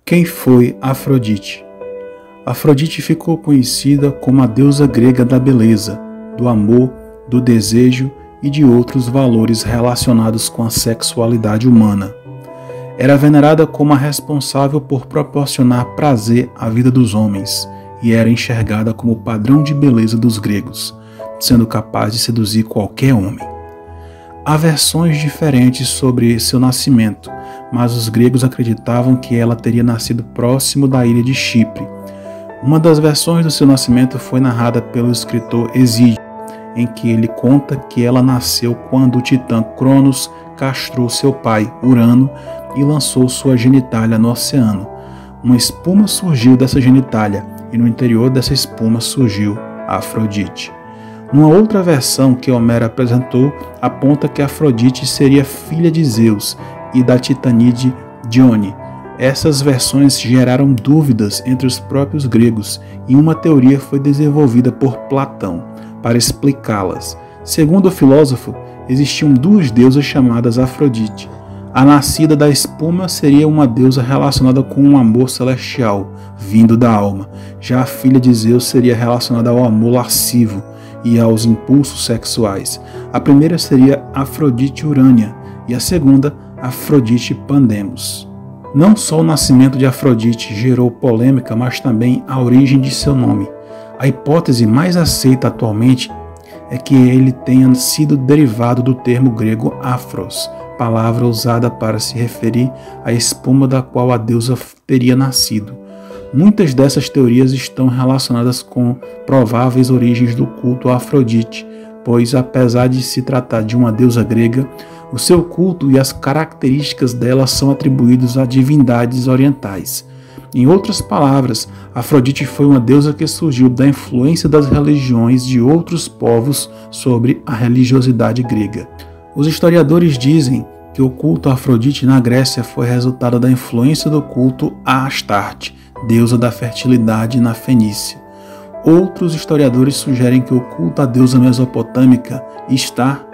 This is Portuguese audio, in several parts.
Quem foi Afrodite? Afrodite ficou conhecida como a deusa grega da beleza, do amor, do desejo e de outros valores relacionados com a sexualidade humana. Era venerada como a responsável por proporcionar prazer à vida dos homens e era enxergada como o padrão de beleza dos gregos, sendo capaz de seduzir qualquer homem. Há versões diferentes sobre seu nascimento, mas os gregos acreditavam que ela teria nascido próximo da ilha de Chipre. Uma das versões do seu nascimento foi narrada pelo escritor Hesíodo, em que ele conta que ela nasceu quando o titã Cronos castrou seu pai, Urano, e lançou sua genitália no oceano. Uma espuma surgiu dessa genitália, e no interior dessa espuma surgiu Afrodite. Numa outra versão que Homero apresentou, aponta que Afrodite seria filha de Zeus e da titanídea Dione. Essas versões geraram dúvidas entre os próprios gregos e uma teoria foi desenvolvida por Platão para explicá-las. Segundo o filósofo, existiam duas deusas chamadas Afrodite. A nascida da espuma seria uma deusa relacionada com um amor celestial, vindo da alma. Já a filha de Zeus seria relacionada ao amor lascivo e aos impulsos sexuais. A primeira seria Afrodite Urânia e a segunda, Afrodite Pandemos. Não só o nascimento de Afrodite gerou polêmica, mas também a origem de seu nome. A hipótese mais aceita atualmente é que ele tenha sido derivado do termo grego afros, palavra usada para se referir à espuma da qual a deusa teria nascido. Muitas dessas teorias estão relacionadas com prováveis origens do culto a Afrodite, pois apesar de se tratar de uma deusa grega, o seu culto e as características dela são atribuídos a divindades orientais. Em outras palavras, Afrodite foi uma deusa que surgiu da influência das religiões de outros povos sobre a religiosidade grega. Os historiadores dizem que o culto a Afrodite na Grécia foi resultado da influência do culto a Astarte, deusa da fertilidade na Fenícia. Outros historiadores sugerem que o culto à deusa mesopotâmica Istar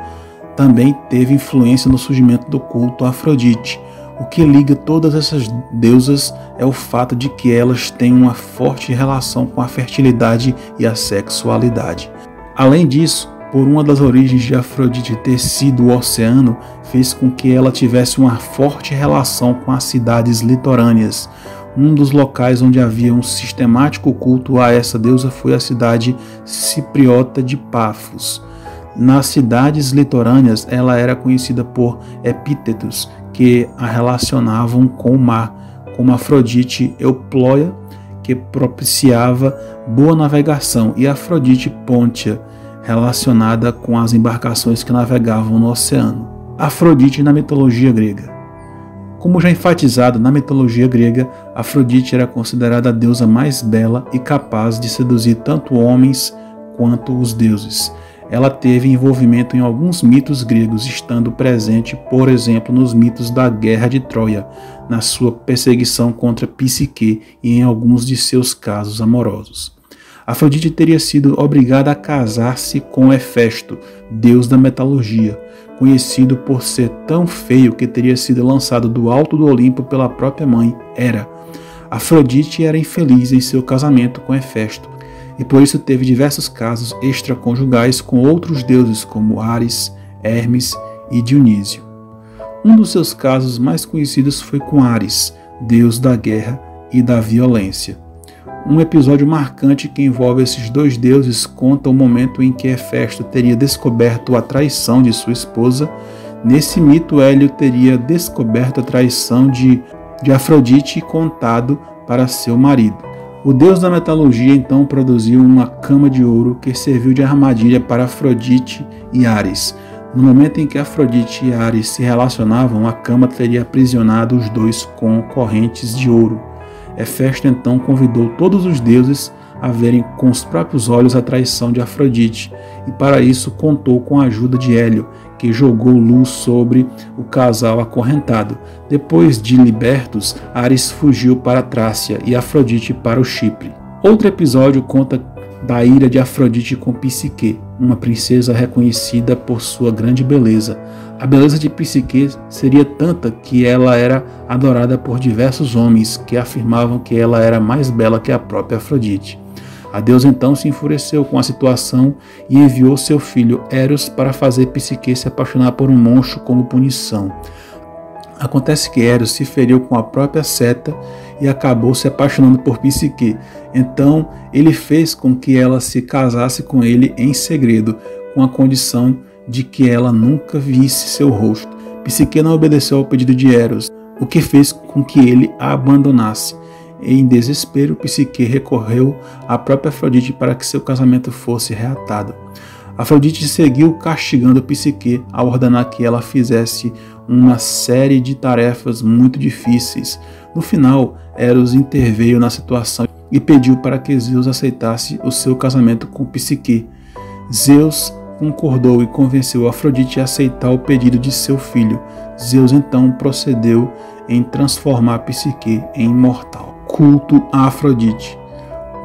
também teve influência no surgimento do culto a Afrodite. O que liga todas essas deusas é o fato de que elas têm uma forte relação com a fertilidade e a sexualidade. Além disso, por uma das origens de Afrodite ter sido o oceano, fez com que ela tivesse uma forte relação com as cidades litorâneas. Um dos locais onde havia um sistemático culto a essa deusa foi a cidade cipriota de Pafos. Nas cidades litorâneas, ela era conhecida por epítetos que a relacionavam com o mar, como Afrodite Euploia, que propiciava boa navegação, e Afrodite Pontia, relacionada com as embarcações que navegavam no oceano. Afrodite na mitologia grega. Como já enfatizado, na mitologia grega, Afrodite era considerada a deusa mais bela e capaz de seduzir tanto homens quanto os deuses. Ela teve envolvimento em alguns mitos gregos, estando presente, por exemplo, nos mitos da Guerra de Troia, na sua perseguição contra Psique e em alguns de seus casos amorosos. Afrodite teria sido obrigada a casar-se com Hefesto, deus da metalurgia, conhecido por ser tão feio que teria sido lançado do alto do Olimpo pela própria mãe, Hera. Afrodite era infeliz em seu casamento com Hefesto, e por isso teve diversos casos extraconjugais com outros deuses como Ares, Hermes e Dionísio. Um dos seus casos mais conhecidos foi com Ares, deus da guerra e da violência. Um episódio marcante que envolve esses dois deuses conta o momento em que Hefesto teria descoberto a traição de sua esposa. Nesse mito, Hélio teria descoberto a traição de Afrodite e contado para seu marido. O deus da metalurgia então produziu uma cama de ouro que serviu de armadilha para Afrodite e Ares. No momento em que Afrodite e Ares se relacionavam, a cama teria aprisionado os dois com correntes de ouro. Hefesto então convidou todos os deuses a verem com os próprios olhos a traição de Afrodite, e para isso contou com a ajuda de Hélio, que jogou luz sobre o casal acorrentado. Depois de libertos, Ares fugiu para a Trácia e Afrodite para o Chipre. Outro episódio conta da ira de Afrodite com Psique, uma princesa reconhecida por sua grande beleza. A beleza de Psique seria tanta que ela era adorada por diversos homens que afirmavam que ela era mais bela que a própria Afrodite. A deusa então se enfureceu com a situação e enviou seu filho Eros para fazer Psique se apaixonar por um monstro como punição. Acontece que Eros se feriu com a própria seta e acabou se apaixonando por Psique. Então ele fez com que ela se casasse com ele em segredo, com a condição de que ela nunca visse seu rosto. Psique não obedeceu ao pedido de Eros, o que fez com que ele a abandonasse. Em desespero, Psique recorreu à própria Afrodite para que seu casamento fosse reatado. Afrodite seguiu castigando Psique ao ordenar que ela fizesse uma série de tarefas muito difíceis. No final, Eros interveio na situação e pediu para que Zeus aceitasse o seu casamento com Psique. Zeus concordou e convenceu Afrodite a aceitar o pedido de seu filho. Zeus então procedeu em transformar Psique em imortal. Culto a Afrodite.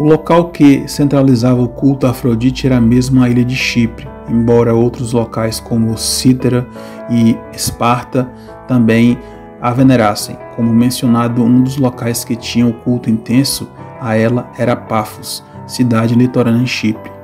O local que centralizava o culto a Afrodite era mesmo a ilha de Chipre, embora outros locais como Cítera e Esparta também a venerassem. Como mencionado, um dos locais que tinha o culto intenso a ela era Pafos, cidade litorânea em Chipre.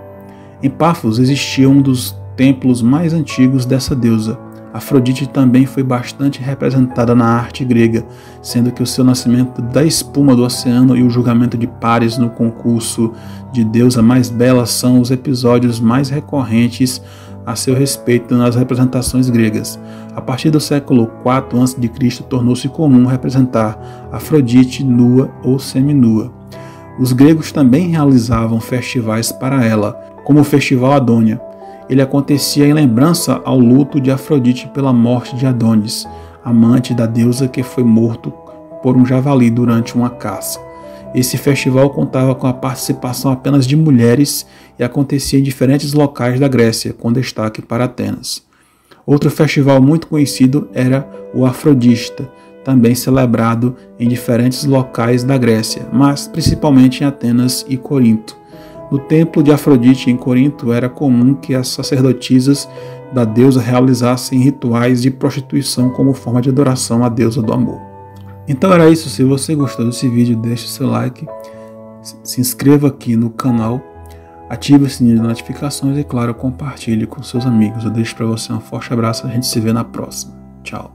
Em Pafos existia um dos templos mais antigos dessa deusa. Afrodite também foi bastante representada na arte grega, sendo que o seu nascimento da espuma do oceano e o julgamento de Paris no concurso de deusa mais bela são os episódios mais recorrentes a seu respeito nas representações gregas. A partir do século IV a.C. tornou-se comum representar Afrodite nua ou seminua. Os gregos também realizavam festivais para ela, como o Festival Adônia. Ele acontecia em lembrança ao luto de Afrodite pela morte de Adonis, amante da deusa que foi morto por um javali durante uma caça. Esse festival contava com a participação apenas de mulheres e acontecia em diferentes locais da Grécia, com destaque para Atenas. Outro festival muito conhecido era o Afrodista, também celebrado em diferentes locais da Grécia, mas principalmente em Atenas e Corinto. No templo de Afrodite em Corinto era comum que as sacerdotisas da deusa realizassem rituais de prostituição como forma de adoração à deusa do amor. Então era isso. Se você gostou desse vídeo, deixe seu like, se inscreva aqui no canal, ative o sininho de notificações e, claro, compartilhe com seus amigos. Eu deixo para você um forte abraço, a gente se vê na próxima. Tchau.